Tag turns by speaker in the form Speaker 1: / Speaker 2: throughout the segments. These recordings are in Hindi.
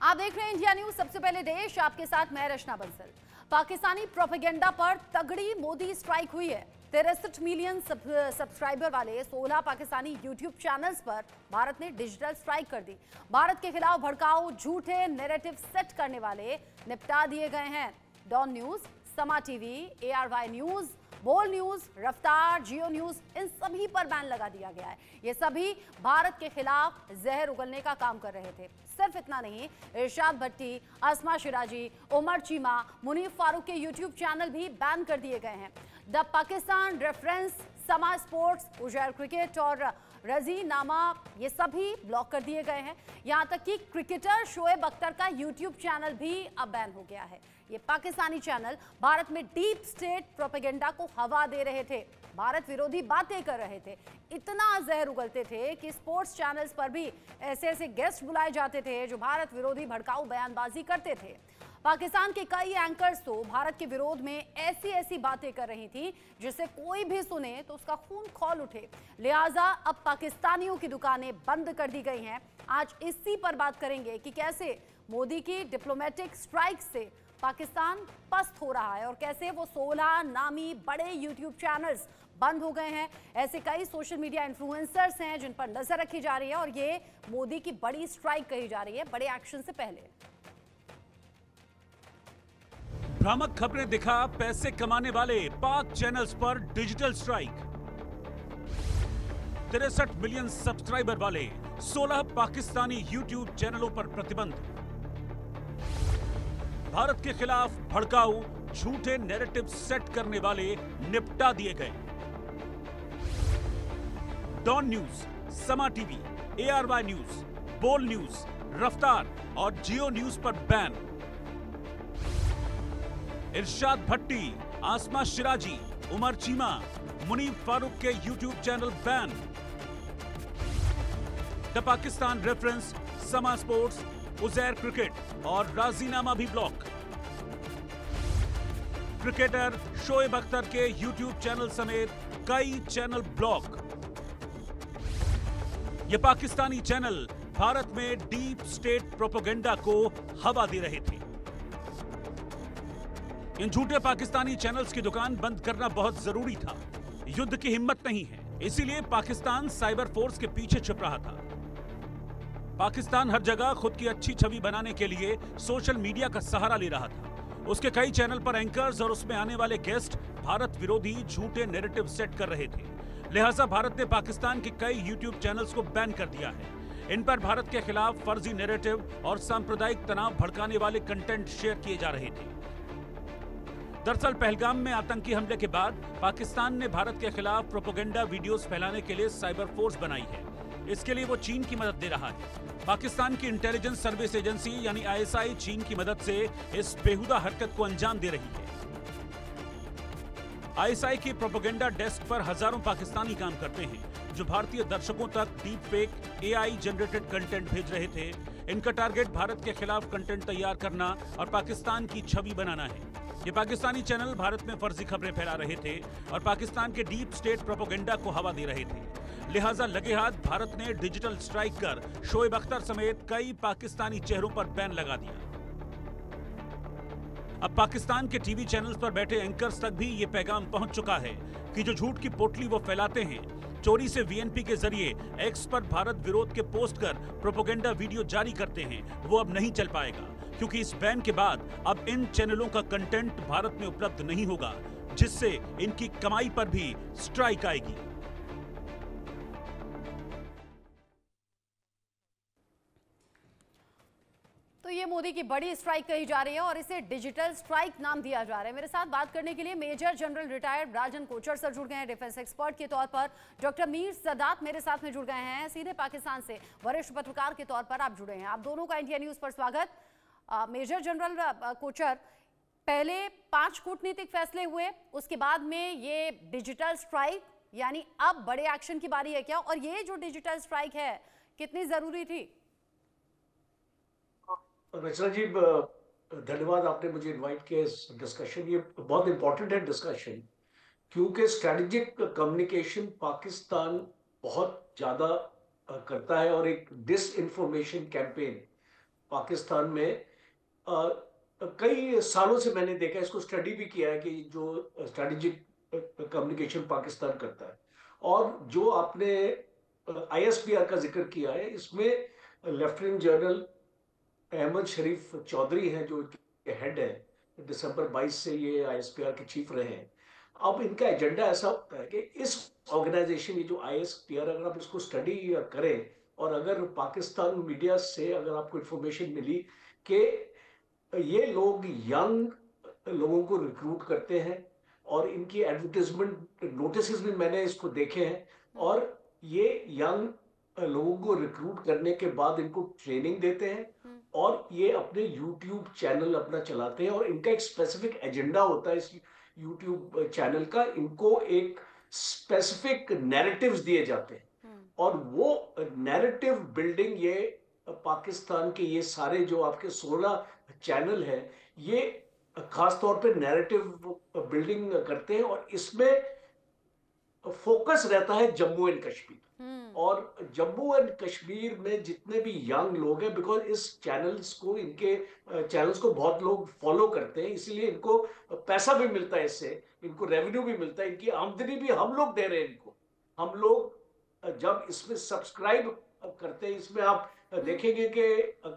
Speaker 1: आप देख रहे हैं इंडिया न्यूज, सबसे पहले देश, आपके साथ मैं रचना बंसल। पाकिस्तानी प्रोपेगेंडा पर तगड़ी मोदी स्ट्राइक हुई है। 63 मिलियन सब्सक्राइबर वाले 16 पाकिस्तानी यूट्यूब चैनल्स पर भारत ने डिजिटल स्ट्राइक कर दी। भारत के खिलाफ भड़काऊ झूठे नैरेटिव सेट करने वाले निपटा दिए गए हैं। डॉन न्यूज, समा टीवी, ARY न्यूज, बोल न्यूज, रफ्तार, जियो न्यूज, इन सभी पर बैन लगा दिया गया है। ये सभी भारत के खिलाफ जहर उगलने का काम कर रहे थे। सिर्फ इतना नहीं, इरशाद भट्टी, आसमा शिराजी, उमर चीमा, मुनीफ फारूक के यूट्यूब चैनल भी बैन कर दिए गए हैं। द पाकिस्तान रेफरेंस, समा स्पोर्ट्स, उजैर क्रिकेट और रजी नामा, ये सभी ब्लॉक कर दिए गए हैं। यहां तक कि क्रिकेटर शोएब अख्तर का यूट्यूब चैनल भी अब बैन हो गया है। ये पाकिस्तानी चैनल भारत में डीप स्टेट प्रोपेगेंडा को हवा दे रहे थे, भारत विरोधी बातें कर रहे थे, इतना जहर उगलते थे कि स्पोर्ट्स चैनल्स पर भी ऐसे ऐसे गेस्ट बुलाए जाते थे जो भारत विरोधी भड़काऊ बयानबाजी करते थे। पाकिस्तान के कई एंकर्स तो भारत के विरोध में ऐसी ऐसी बातें कर रही थी जिसे कोई भी सुने तो उसका खून खौल उठे। लिहाजा अब पाकिस्तानियों की दुकानें बंद कर दी गई हैं। आज इसी पर बात करेंगे कि कैसे मोदी की डिप्लोमेटिक स्ट्राइक से पाकिस्तान पस्त हो रहा है और कैसे वो 16 नामी बड़े यूट्यूब चैनल्स बंद हो गए हैं। ऐसे कई सोशल मीडिया इन्फ्लुएंसर्स हैं जिन पर नजर रखी जा रही है और ये मोदी की बड़ी स्ट्राइक कही जा रही है बड़े एक्शन से पहले।
Speaker 2: भ्रामक खबरें दिखा पैसे कमाने वाले पाक चैनल्स पर डिजिटल स्ट्राइक। 63 मिलियन सब्सक्राइबर वाले 16 पाकिस्तानी यूट्यूब चैनलों पर प्रतिबंध। भारत के खिलाफ भड़काऊ झूठे नैरेटिव सेट करने वाले निपटा दिए गए। डॉन न्यूज, समा टीवी, ARY न्यूज, बोल न्यूज, रफ्तार और जियो न्यूज पर बैन। इरशाद भट्टी, आसमा शिराजी, उमर चीमा, मुनीफ फारूक के YouTube channel ban. The Pakistan reference, समा स्पोर्ट्स, उजैर क्रिकेट और राजीनामा भी ब्लॉक। क्रिकेटर शोएब अख्तर के यूट्यूब चैनल समेत कई चैनल ब्लॉक। ये पाकिस्तानी चैनल भारत में डीप स्टेट प्रोपेगेंडा को हवा दे रहे थे। इन झूठे पाकिस्तानी चैनल्स की दुकान बंद करना बहुत जरूरी था। युद्ध की हिम्मत नहीं है, इसीलिए पाकिस्तान साइबर फोर्स के पीछे छिप रहा था। पाकिस्तान हर जगह खुद की अच्छी छवि बनाने के लिए सोशल मीडिया का सहारा ले रहा था। उसके कई चैनल पर एंकर्स और उसमें आने वाले गेस्ट भारत विरोधी झूठे नैरेटिव सेट कर रहे थे। लिहाजा भारत ने पाकिस्तान के कई यूट्यूब चैनल्स को बैन कर दिया है। इन पर भारत के खिलाफ फर्जी नैरेटिव और सांप्रदायिक तनाव भड़काने वाले कंटेंट शेयर किए जा रहे थे। दरअसल पहलगाम में आतंकी हमले के बाद पाकिस्तान ने भारत के खिलाफ प्रोपेगेंडा वीडियोस फैलाने के लिए साइबर फोर्स बनाई है। इसके लिए वो चीन की मदद दे रहा है। पाकिस्तान की इंटेलिजेंस सर्विस एजेंसी यानी ISI चीन की मदद से इस बेहुदा हरकत को अंजाम दे रही है। ISI की प्रोपेगेंडा डेस्क पर हजारों पाकिस्तानी काम करते हैं जो भारतीय दर्शकों तक deep fake AI generated content भेज रहे थे। इनका टारगेट भारत के खिलाफ कंटेंट तैयार करना और पाकिस्तान की छवि बनाना है। ये पाकिस्तानी चैनल भारत में फर्जी खबरें फैला रहे थे और पाकिस्तान के डीप स्टेट प्रोपेगेंडा को हवा दे रहे थे। लिहाजा लगे हाथ भारत ने डिजिटल स्ट्राइक कर शोएब अख्तर समेत कई पाकिस्तानी चेहरों पर बैन लगा दिया। अब पाकिस्तान के टीवी चैनल्स पर बैठे एंकर्स तक भी ये पैगाम पहुंच चुका है कि जो झूठ की पोटली वो फैलाते हैं, चोरी से VNP के जरिए एक्स पर भारत विरोध के पोस्ट कर प्रोपेगेंडा वीडियो जारी करते हैं, वो अब नहीं चल पाएगा। क्योंकि इस बैन के बाद अब इन चैनलों का कंटेंट भारत में उपलब्ध नहीं होगा, जिससे इनकी कमाई पर भी स्ट्राइक आएगी।
Speaker 1: तो ये मोदी की बड़ी स्ट्राइक कही जा रही है और इसे डिजिटल स्ट्राइक नाम दिया जा रहा है। मेरे साथ बात करने के लिए मेजर जनरल रिटायर्ड राजन कोचर सर जुड़ गए हैं। डिफेंस एक्सपर्ट के तौर पर डॉक्टर मीर सदात मेरे साथ में जुड़ गए हैं। सीधे पाकिस्तान से वरिष्ठ पत्रकार के तौर पर आप जुड़े हैं। आप दोनों का इंडिया न्यूज पर स्वागत। मेजर जनरल कोचर, पहले 5 कूटनीतिक फैसले हुए, उसके बाद में ये डिजिटल स्ट्राइक, यानी अब बड़े एक्शन की बारी है क्या? और ये जो डिजिटल स्ट्राइक है कितनी जरूरी थी?
Speaker 3: रचना जी, धन्यवाद, आपने मुझे इनवाइट किया इस डिस्कशन। ये बहुत इंपॉर्टेंट है डिस्कशन, क्योंकि स्ट्रेटेजिक कम्युनिकेशन पाकिस्तान बहुत ज्यादा करता है और एक डिस इन्फॉर्मेशन कैंपेन पाकिस्तान में कई सालों से मैंने देखा, इसको स्टडी भी किया है कि जो स्ट्रेटेजिक कम्युनिकेशन पाकिस्तान करता है, और जो आपने आईएसपीआर का जिक्र किया है, इसमें लेफ्टिनेंट जनरल अहमद शरीफ चौधरी हैं जो हेड है, दिसंबर 22 से ये आईएसपीआर के चीफ रहे हैं। अब इनका एजेंडा ऐसा होता है कि इस ऑर्गेनाइजेशन, ये जो आईएसपीआर, अगर आप इसको स्टडी करें और अगर पाकिस्तान मीडिया से अगर आपको इंफॉर्मेशन मिली कि ये लोग यंग लोगों को रिक्रूट करते हैं और इनकी एडवर्टाइजमेंट नोटिस भी मैंने इसको देखे हैं, और ये यंग लोगों को रिक्रूट करने के बाद इनको ट्रेनिंग देते हैं और ये अपने यूट्यूब चैनल अपना चलाते हैं, और इनका एक स्पेसिफिक एजेंडा होता है इस यूट्यूब चैनल का। इनको एक स्पेसिफिक नैरेटिव्स दिए जाते हैं और वो नैरेटिव बिल्डिंग ये पाकिस्तान के ये सारे जो आपके 16 चैनल है, ये खास तौर पे नैरेटिव बिल्डिंग करते हैं, और इसमें फोकस रहता है जम्मू एंड कश्मीर। और जम्मू एंड कश्मीर में जितने भी यंग लोग हैं, बिकॉज इस चैनल्स को, इनके चैनल्स को बहुत लोग फॉलो करते हैं, इसलिए इनको पैसा भी मिलता है, इससे इनको रेवेन्यू भी मिलता है, इनकी आमदनी भी हम लोग दे रहे हैं इनको। हम लोग जब इसमें सब्सक्राइब करते हैं, इसमें आप देखेंगे कि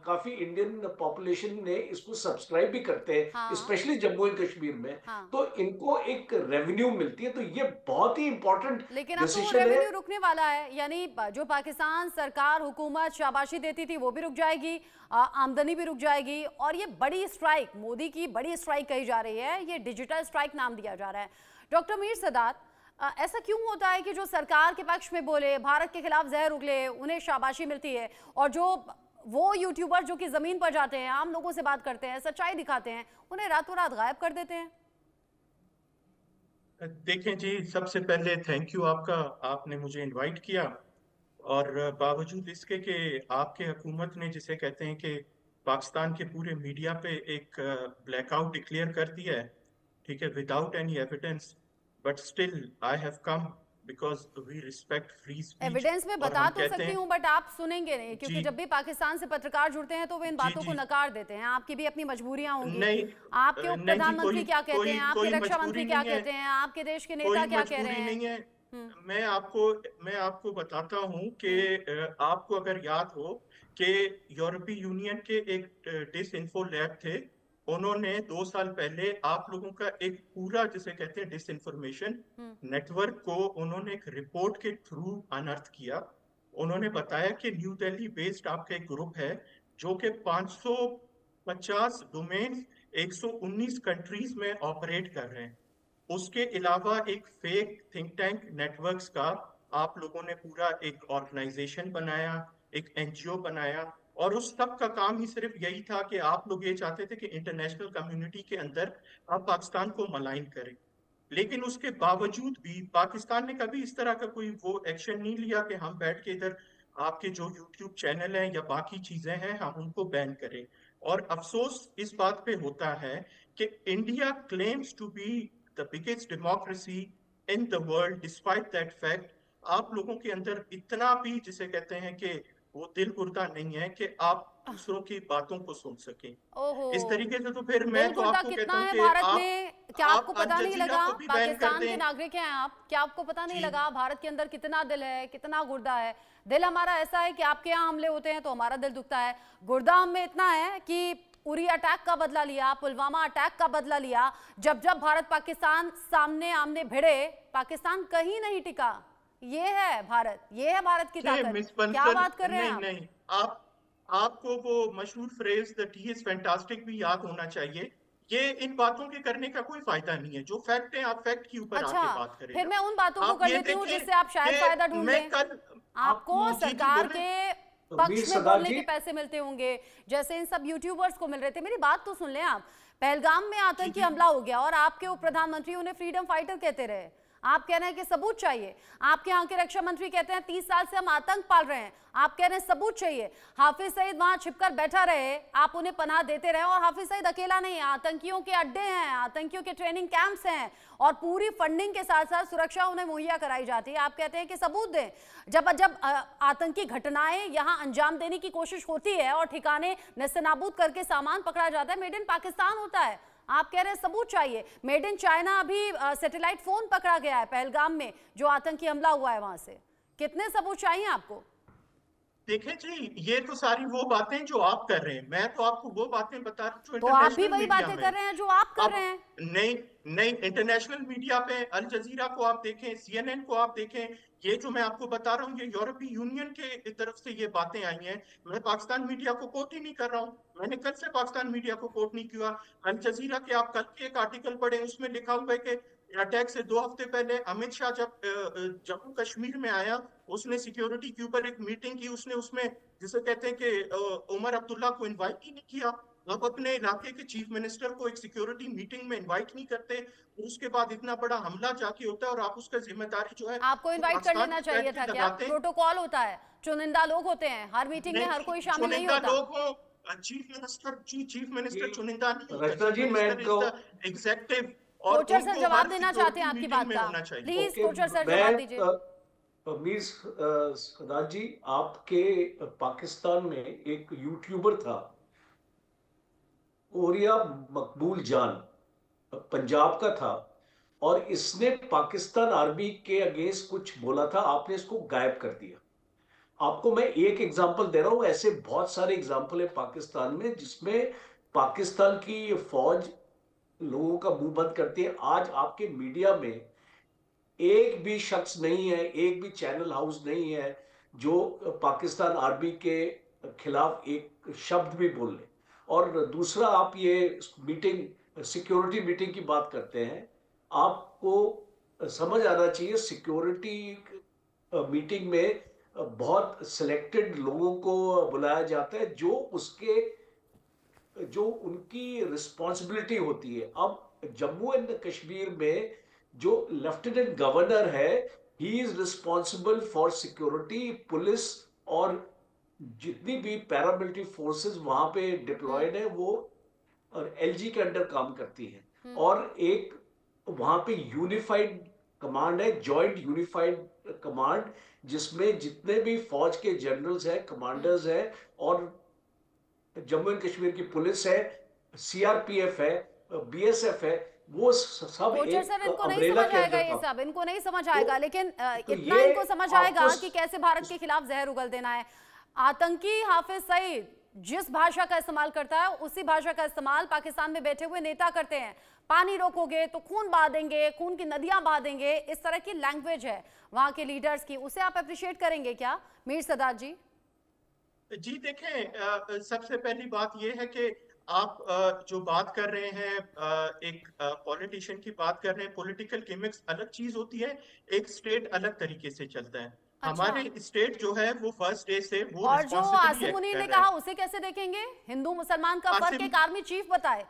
Speaker 3: काफी इंडियन पॉपुलेशन ने इसको सब्सक्राइब भी करते हैं, स्पेशली जम्मू एंड कश्मीर में। तो इनको एक रेवेन्यू मिलती है, तो ये बहुत ही इंपॉर्टेंट
Speaker 1: लेकिन अब तो रेवेन्यू रुकने वाला है, यानी जो पाकिस्तान सरकार हुकूमत शाबाशी देती थी वो भी रुक जाएगी, आमदनी भी रुक जाएगी, और ये बड़ी स्ट्राइक, मोदी की बड़ी स्ट्राइक कही जा रही है, ये डिजिटल स्ट्राइक नाम दिया जा रहा है। डॉक्टर मीर सदात, ऐसा क्यों होता है कि जो सरकार के पक्ष में बोले, भारत के खिलाफ जहर उगले, उन्हें शाबाशी मिलती है, और जो वो यूट्यूबर जो कि जमीन पर जाते हैं, आम लोगों से बात करते हैं, सच्चाई दिखाते हैं, उन्हें रातों रात गायब कर देते हैं?
Speaker 4: देखें जी, सबसे पहले थैंक यू आपका, आपने मुझे इनवाइट किया, और बावजूद इसके कि आपके हुकूमत ने जिसे कहते हैं कि पाकिस्तान के पूरे मीडिया पे एक ब्लैकआउट डिक्लेयर कर दिया है, ठीक है, without any evidence, but still I have come because we respect free speech.
Speaker 1: Evidence में बता तो सकती हूँ, बट आप सुनेंगे नहीं, क्योंकि जब भी पाकिस्तान से पत्रकार जुड़ते हैं तो वे इन बातों को नकार देते हैं। आपकी भी अपनी मजबूरियां होंगी, आपके उप प्रधानमंत्री क्या कहते हैं, आपके रक्षा मंत्री क्या कहते हैं, आपके देश के नेता क्या कह रहे हैं।
Speaker 4: मैं आपको बताता हूँ कि आपको अगर याद हो कि यूरोपीय यूनियन के एक डिसइंफो लैब थे, उन्होंने 2 साल पहले आप लोगों का एक पूरा जिसे कहते हैं डिसइंफॉर्मेशन नेटवर्क को उन्होंने एक रिपोर्ट के थ्रू अनर्थ किया। उन्होंने बताया कि न्यू दिल्ली बेस्ड आपका एक ग्रुप है जो कि 550 डोमेन्स 119 कंट्रीज में ऑपरेट कर रहे हैं। उसके अलावा एक फेक थिंक टैंक नेटवर्क्स का आप लोगों ने पूरा एक ऑर्गेनाइजेशन बनाया, एक एनजीओ बनाया, और उस सब का काम ही सिर्फ यही था कि आप लोग ये चाहते थे कि इंटरनेशनल कम्युनिटी के अंदर आप पाकिस्तान को मलाइन करें। लेकिन उसके बावजूद भी पाकिस्तान ने कभी इस तरह का कोई वो एक्शन नहीं लिया कि हम बैठ के इधर आपके जो यूट्यूब चैनल हैं या बाकी चीजें हैं हम उनको बैन करें। और अफसोस इस बात पे होता है कि India claims to be the biggest democracy in the world, despite that fact आप लोगों के अंदर इतना भी जिसे कहते हैं कि वो दिल गुर्दा नहीं है कि आप दूसरों की बातों को सुन सके। इस तरीके से तो फिर मैं तो आपको कहता हूं कि
Speaker 1: भारत में क्या आपको पता नहीं लगा, पाकिस्तान के नागरिक हैं आप, क्या आपको पता नहीं लगा भारत के अंदर कितना दिल है, कितना गुर्दा है? दिल हमारा ऐसा है कि आपके यहाँ हमले होते हैं तो हमारा दिल दुखता है, गुर्दा हम में इतना है कि उरी अटैक का बदला लिया, पुलवामा अटैक का बदला लिया, जब जब भारत पाकिस्तान सामने आमने भिड़े, पाकिस्तान कहीं नहीं टिका। ये है भारत, ये है भारत की ताकत। क्या बात कर रहे हैं आप?
Speaker 4: नहीं, आपको वो मशहूर phrase the T is fantastic भी याद होना चाहिए। ये इन बातों के करने का कोई फायदा नहीं है। जो फैक्ट है आप फैक्ट के ऊपर आके बात करें।
Speaker 1: फिर मैं उन बातों को कर लेती हूँ जिससे आप शायद फायदा ढूंढें। आपको सरकार के पक्ष में बोलने के पैसे मिलते होंगे, जैसे इन सब यूट्यूबर्स को मिल रहे थे। मेरी बात तो सुन लें आप। पहलगाम में आतंकी हमला हो गया और आपके उप प्रधानमंत्री उन्हें फ्रीडम फाइटर कहते रहे। आप कह रहे हैं कि सबूत चाहिए। आपके यहाँ के रक्षा मंत्री कहते हैं 30 साल से हम आतंक पाल रहे हैं, आप कह रहे हैं सबूत चाहिए। हाफिज सईद वहां छिपकर बैठा रहे, आप उन्हें पनाह देते रहे, और हाफिज सईद अकेला नहीं है, आतंकियों के अड्डे हैं, आतंकियों के ट्रेनिंग कैंप्स हैं, और पूरी फंडिंग के साथ साथ सुरक्षा उन्हें मुहैया कराई जाती है। आप कहते हैं कि सबूत दें। जब जब आतंकी घटनाएं यहां अंजाम देने की कोशिश होती है और ठिकाने नेस्तनाबूद करके सामान पकड़ा जाता है, मेड इन पाकिस्तान होता है, आप कह रहे हैं सबूत चाहिए। मेड इन चाइना अभी सैटेलाइट फोन पकड़ा गया है पहलगाम में, जो आतंकी हमला हुआ है वहां से। कितने सबूत चाहिए आपको?
Speaker 4: देखें जी, ये तो सारी वो बातें जो आप कर रहे हैं, मैं तो आपको वो बातें बता रहा हूँ जो
Speaker 1: तो आप भी
Speaker 4: इंटरनेशनल
Speaker 1: वही
Speaker 4: मीडिया
Speaker 1: बातें
Speaker 4: में।
Speaker 1: कर रहे हैं जो आप कर रहे हैं।
Speaker 4: नहीं नहीं, इंटरनेशनल मीडिया पे अल जजीरा को आप देखें, CNN को आप देखें, ये जो मैं आपको बता रहा हूँ ये यूरोपीय यूनियन के तरफ से ये बातें आई हैं। मैं पाकिस्तान मीडिया को कोट ही नहीं कर रहा हूँ, मैंने कल से पाकिस्तान मीडिया को कोट नहीं किया। अल जजीरा के आप कल के एक आर्टिकल पढ़े, उसमें लिखा हुआ है कि अटैक से 2 हफ्ते पहले अमित शाह जब जम्मू कश्मीर में आया, उसने सिक्योरिटी के ऊपर एक मीटिंग की, उसने उसमें जिसे कहते हैं कि उमर अब्दुल्ला को इनवाइट ही नहीं किया। आप अपने इलाके के चीफ मिनिस्टर को एक सिक्योरिटी मीटिंग में इनवाइट नहीं करते, और उसके बाद इतना बड़ा हमला जाके होता है, और आप उसका जिम्मेदारी जो है
Speaker 1: आपको इनवाइट कर लेना चाहिए था क्या? प्रोटोकॉल होता है, चुनिंदा लोग होते हैं, हर मीटिंग में हर कोई शामिल नहीं होता।
Speaker 4: लोग हो, चीफ मिनिस्टर चुनिंदा नहीं,
Speaker 3: रचना जी मैं
Speaker 4: एग्जीक्यूटिव।
Speaker 1: कोचर सर जवाब देना चाहते हैं आपकी बात का, प्लीज कोचर सर जवाब दीजिए।
Speaker 3: मीर सदात जी, आपके पाकिस्तान में एक यूट्यूबर था ओरिया मकबूल जान, पंजाब का था, और इसने पाकिस्तान आर्मी के अगेंस्ट कुछ बोला था, आपने इसको गायब कर दिया। आपको मैं एक एग्जांपल दे रहा हूं, ऐसे बहुत सारे एग्जांपल है पाकिस्तान में जिसमें पाकिस्तान की फौज लोगों का मुंह बंद करती है। आज आपके मीडिया में एक भी शख्स नहीं है, एक भी चैनल हाउस नहीं है जो पाकिस्तान आर्मी के खिलाफ एक शब्द भी बोल ले। और दूसरा, आप ये मीटिंग, सिक्योरिटी मीटिंग की बात करते हैं, आपको समझ आना चाहिए सिक्योरिटी मीटिंग में बहुत सिलेक्टेड लोगों को बुलाया जाता है जो उनकी रिस्पॉन्सिबिलिटी होती है। अब जम्मू एंड कश्मीर में जो लेफ्टिनेंट गवर्नर है, he is responsible for security, police और जितनी भी पैरामिलिट्री फोर्सेस वहां पे डिप्लॉयड है वो और LG के अंडर काम करती हैं। और एक वहां पे यूनिफाइड कमांड है, जॉइंट यूनिफाइड कमांड, जिसमें जितने भी फौज के जनरल्स हैं, कमांडर्स हैं, और जम्मू एंड कश्मीर की पुलिस है, CRPF है, BSF है, वो सब एक
Speaker 1: सर, इनको नहीं
Speaker 3: अम्ब्रेला
Speaker 1: समझ
Speaker 3: के
Speaker 1: आएगा,
Speaker 3: अंदर
Speaker 1: ये सब इनको नहीं समझ आएगा, लेकिन
Speaker 3: तो
Speaker 1: इतना
Speaker 3: ये
Speaker 1: इनको समझ आएगा
Speaker 3: आपको
Speaker 1: कि कैसे भारत के खिलाफ जहर उगल देना है। आतंकी हाफिज सईद जिस भाषा का इस्तेमाल करता है उसी भाषा का इस्तेमाल पाकिस्तान में बैठे हुए नेता करते हैं। पानी रोकोगे तो खून बहा देंगे, खून की नदियां बहा देंगे, इस तरह की लैंग्वेज है वहां के लीडर्स की। उसे आप अप्रिशिएट करेंगे क्या मीर सदात जी?
Speaker 4: जी देखें, सबसे पहली बात यह है कि आप जो बात कर रहे हैं, एक पॉलिटिशियन की बात कर रहे हैं, पॉलिटिकल गिमिक्स अलग चीज होती है, एक स्टेट अलग तरीके से चलता है।
Speaker 1: अच्छा।
Speaker 4: हमारे स्टेट जो है वो फर्स्ट डे से वो
Speaker 1: और जो आसिम
Speaker 4: रिस्पांसिबिलिटी
Speaker 1: मुनीर ने
Speaker 4: कर रहा
Speaker 1: कहा
Speaker 4: है।
Speaker 1: उसे कैसे देखेंगे? हिंदू मुसलमान का फर्क एक आर्मी चीफ बताए।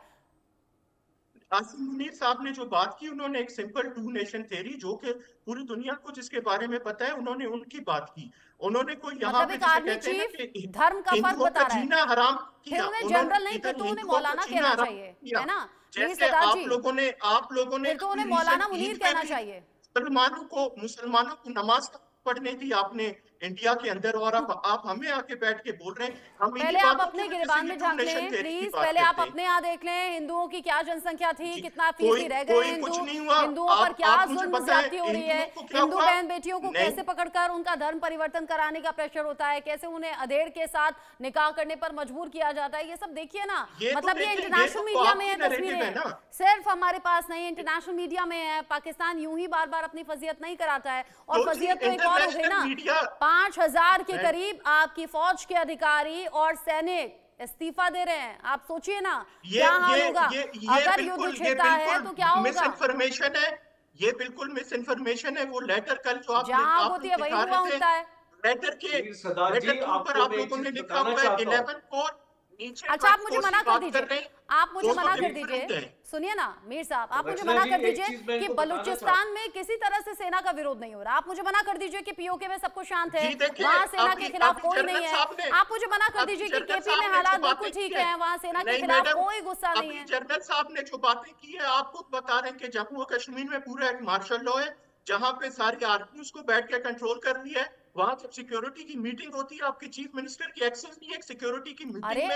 Speaker 4: आसिम मुनीर साहब ने जो बात की, उन्होंने एक सिंपल 2 नेशन थ्योरी, जो कि पूरी दुनिया को जिसके बारे में पता है, उन्होंने उनकी बात की। उन्होंने कोई यहाँ पे
Speaker 1: मतलब एक आर्मी चीफ धर्म का फर्क बता रहा है,
Speaker 4: जीना हराम किया।
Speaker 1: फिर उन्हें जनरल नहीं, फिर तो उन्हें मौलाना कहना चाहिए, है ना?
Speaker 4: जैसे आप लोगों ने
Speaker 1: फिर तो उन्हें मौलाना मुनीर कहना चाहिए।
Speaker 4: मुसलमानों को नमाज पढ़ने दी आपने इंडिया के अंदर, और आप हमें आके बैठ के बोल रहे हैं। हम
Speaker 1: पहले आप अपने गिरबान में झांक लें प्लीज, पहले आप अपने यहाँ देख लें हिंदुओं की क्या जनसंख्या थी, कितना फीसदी रह गए हिंदुओं पर क्या जुल्म ज्यादती हो रही है, हिंदू बहन बेटियों को कैसे पकड़कर उनका धर्म परिवर्तन कराने का प्रेशर होता है, कैसे उन्हें अधेड़ के साथ निकाह करने पर मजबूर किया जाता है, ये सब देखिए ना। मतलब ये इंटरनेशनल मीडिया में है तस्वीरें, सिर्फ हमारे पास नहीं, इंटरनेशनल मीडिया में है। पाकिस्तान यूं ही बार बार अपनी फजीयत नहीं कराता है, और फजीयत तो एक और हो गई ना, 5000 के करीब आपकी फौज के अधिकारी और सैनिक इस्तीफा दे रहे हैं। आप सोचिए ना क्या हाल होगा अगर युद्ध छिड़ता है तो क्या होगा।
Speaker 4: मिस इन्फॉर्मेशन है, ये बिल्कुल मिस इन्फॉर्मेशन है। वो लेटर कल जो आप
Speaker 1: जहां होती है वही हुआ होता है।
Speaker 4: लेटर के ऊपर आप लोगों ने लिखा हुआ है 11 कोर नीचे
Speaker 1: अच्छा, आप मुझे
Speaker 4: फोर्स
Speaker 1: मना
Speaker 4: की
Speaker 1: कर
Speaker 4: बात
Speaker 1: दीजिए,
Speaker 4: रहे हैं,
Speaker 1: आप मुझे
Speaker 4: दोनों
Speaker 1: मना कर
Speaker 4: different
Speaker 1: दीजिए।
Speaker 4: हैं।
Speaker 1: सुनिए ना मीर साहब, आप मुझे
Speaker 3: रचना
Speaker 1: मना
Speaker 3: जी,
Speaker 1: कर
Speaker 3: एक
Speaker 1: दीजिए
Speaker 3: चीज मैं
Speaker 1: कि
Speaker 3: इनको बताना
Speaker 1: बलूचिस्तान में किसी तरह से सेना का विरोध नहीं हो रहा। आप मुझे मना कर दीजिए कि पीओके में सब कुछ शांत है,
Speaker 4: जी देखिए,
Speaker 1: वहां सेना
Speaker 4: अभी
Speaker 1: के खिलाफ
Speaker 4: अभी
Speaker 1: कोई
Speaker 4: जनरल
Speaker 1: नहीं है।
Speaker 4: साहब ने
Speaker 1: आप मुझे मना कर दीजिए कि
Speaker 4: जनरल
Speaker 1: केपी
Speaker 4: साहब
Speaker 1: में
Speaker 4: ने जो
Speaker 1: हालात
Speaker 4: बातें
Speaker 1: बिल्कुल
Speaker 4: की
Speaker 1: ठीक
Speaker 4: है,
Speaker 1: है, वहां सेना के
Speaker 4: नहीं
Speaker 1: खिलाफ
Speaker 4: मैडम,
Speaker 1: कोई गुस्सा नहीं
Speaker 4: अभी
Speaker 1: है।
Speaker 4: जनरल साहब ने जो बातें की है आपको बता रहे हैं कि जम्मू और कश्मीर में पूरा एक मार्शल लॉ है, जहां पे सारी आर्मी उसको बैठ के कंट्रोल कर रही है। वहां जब सिक्योरिटी की मीटिंग होती है, आपके चीफ मिनिस्टर की एक्सेस नहीं है सिक्योरिटी की मीटिंग
Speaker 1: अरे
Speaker 4: में।